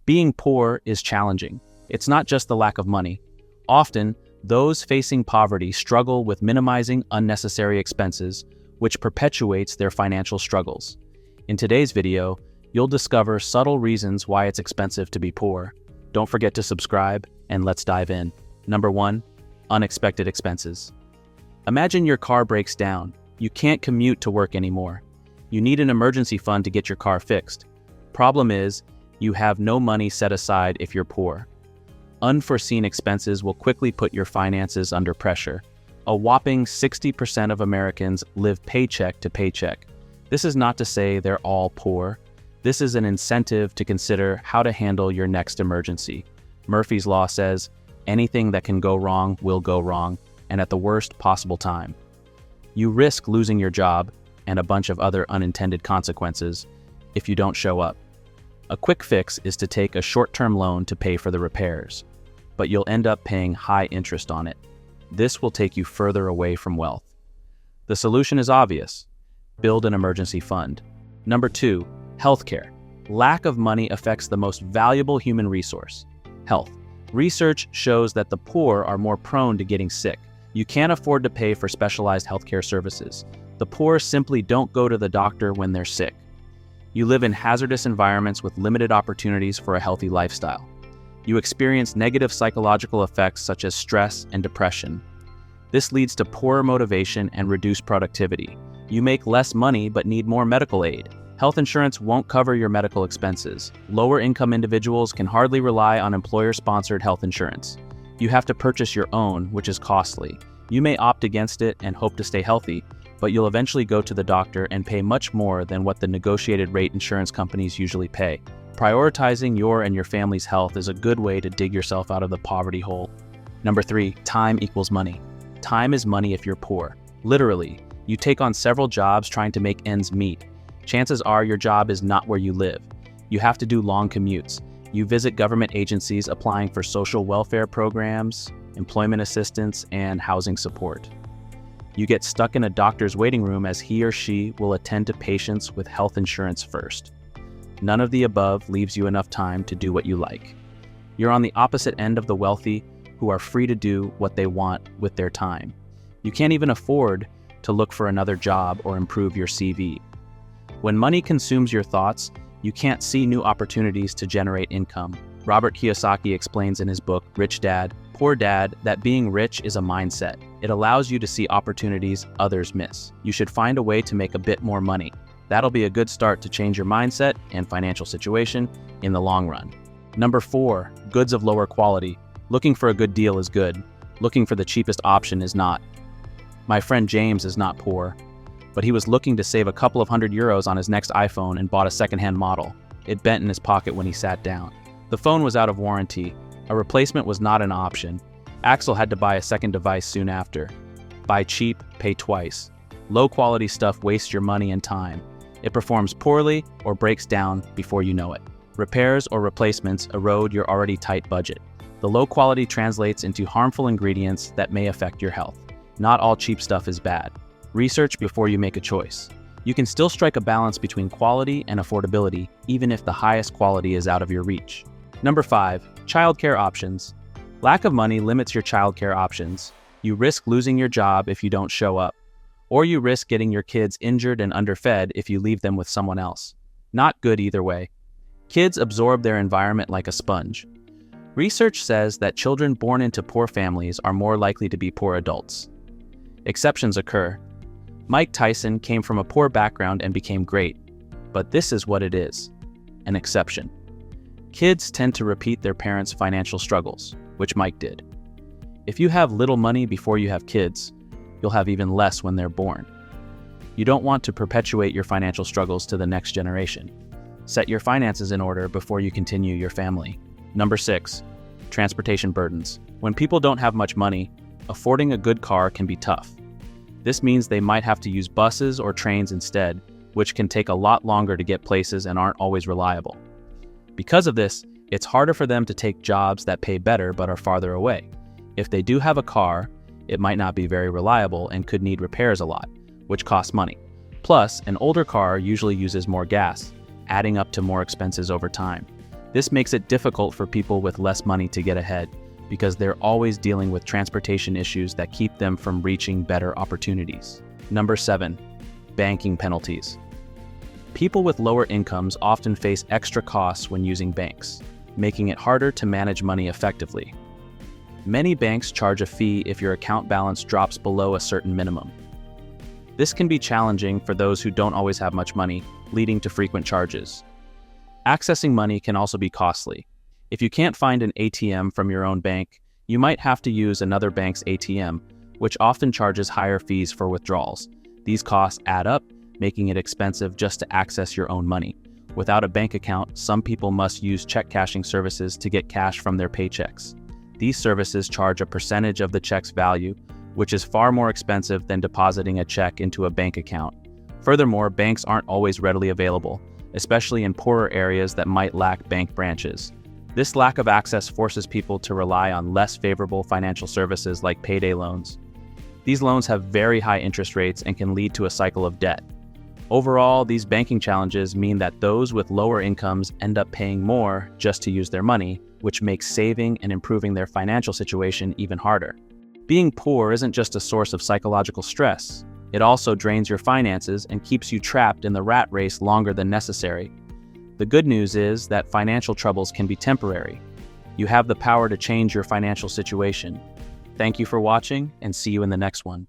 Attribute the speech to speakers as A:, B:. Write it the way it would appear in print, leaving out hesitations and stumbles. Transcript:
A: Being poor is challenging. It's not just the lack of money. Often, those facing poverty struggle with minimizing unnecessary expenses, which perpetuates their financial struggles. In today's video, you'll discover subtle reasons why it's expensive to be poor. Don't forget to subscribe, and let's dive in. Number 1, unexpected expenses. Imagine your car breaks down. You can't commute to work anymore. You need an emergency fund to get your car fixed. Problem is, you have no money set aside if you're poor. Unforeseen expenses will quickly put your finances under pressure. A whopping 60% of Americans live paycheck to paycheck. This is not to say they're all poor. This is an incentive to consider how to handle your next emergency. Murphy's Law says, anything that can go wrong will go wrong, and at the worst possible time. You risk losing your job and a bunch of other unintended consequences if you don't show up. A quick fix is to take a short-term loan to pay for the repairs, but you'll end up paying high interest on it. This will take you further away from wealth. The solution is obvious. Build an emergency fund. Number 2, healthcare. Lack of money affects the most valuable human resource, health. Research shows that the poor are more prone to getting sick. You can't afford to pay for specialized healthcare services. The poor simply don't go to the doctor when they're sick. You live in hazardous environments with limited opportunities for a healthy lifestyle. You experience negative psychological effects such as stress and depression. This leads to poorer motivation and reduced productivity. You make less money but need more medical aid. Health insurance won't cover your medical expenses. Lower-income individuals can hardly rely on employer-sponsored health insurance. You have to purchase your own, which is costly. You may opt against it and hope to stay healthy, but you'll eventually go to the doctor and pay much more than what the negotiated rate insurance companies usually pay. Prioritizing your and your family's health is a good way to dig yourself out of the poverty hole. Number 3, time equals money. Time is money if you're poor. Literally, you take on several jobs trying to make ends meet. Chances are your job is not where you live. You have to do long commutes. You visit government agencies applying for social welfare programs, employment assistance, and housing support. You get stuck in a doctor's waiting room as he or she will attend to patients with health insurance first. None of the above leaves you enough time to do what you like. You're on the opposite end of the wealthy who are free to do what they want with their time. You can't even afford to look for another job or improve your CV. When money consumes your thoughts, you can't see new opportunities to generate income. Robert Kiyosaki explains in his book, Rich Dad, Poor Dad, that being rich is a mindset. It allows you to see opportunities others miss. You should find a way to make a bit more money. That'll be a good start to change your mindset and financial situation in the long run. Number 4, goods of lower quality. Looking for a good deal is good. Looking for the cheapest option is not. My friend James is not poor, but he was looking to save a couple of €100 on his next iPhone and bought a secondhand model. It bent in his pocket when he sat down. The phone was out of warranty. A replacement was not an option. Axel had to buy a second device soon after. Buy cheap, pay twice. Low-quality stuff wastes your money and time. It performs poorly or breaks down before you know it. Repairs or replacements erode your already tight budget. The low quality translates into harmful ingredients that may affect your health. Not all cheap stuff is bad. Research before you make a choice. You can still strike a balance between quality and affordability, even if the highest quality is out of your reach. Number 5, childcare options. Lack of money limits your childcare options. You risk losing your job if you don't show up, or you risk getting your kids injured and underfed if you leave them with someone else. Not good either way. Kids absorb their environment like a sponge. Research says that children born into poor families are more likely to be poor adults. Exceptions occur. Mike Tyson came from a poor background and became great, but this is what it is, an exception. Kids tend to repeat their parents' financial struggles, which Mike did. If you have little money before you have kids, you'll have even less when they're born. You don't want to perpetuate your financial struggles to the next generation. Set your finances in order before you continue your family. Number 6, transportation burdens. When people don't have much money, affording a good car can be tough. This means they might have to use buses or trains instead, which can take a lot longer to get places and aren't always reliable. Because of this, it's harder for them to take jobs that pay better but are farther away. If they do have a car, it might not be very reliable and could need repairs a lot, which costs money. Plus, an older car usually uses more gas, adding up to more expenses over time. This makes it difficult for people with less money to get ahead because they're always dealing with transportation issues that keep them from reaching better opportunities. Number 7, banking penalties. People with lower incomes often face extra costs when using banks, making it harder to manage money effectively. Many banks charge a fee if your account balance drops below a certain minimum. This can be challenging for those who don't always have much money, leading to frequent charges. Accessing money can also be costly. If you can't find an ATM from your own bank, you might have to use another bank's ATM, which often charges higher fees for withdrawals. These costs add up, making it expensive just to access your own money. Without a bank account, some people must use check cashing services to get cash from their paychecks. These services charge a percentage of the check's value, which is far more expensive than depositing a check into a bank account. Furthermore, banks aren't always readily available, especially in poorer areas that might lack bank branches. This lack of access forces people to rely on less favorable financial services like payday loans. These loans have very high interest rates and can lead to a cycle of debt. Overall, these banking challenges mean that those with lower incomes end up paying more just to use their money, which makes saving and improving their financial situation even harder. Being poor isn't just a source of psychological stress. It also drains your finances and keeps you trapped in the rat race longer than necessary. The good news is that financial troubles can be temporary. You have the power to change your financial situation. Thank you for watching, and see you in the next one.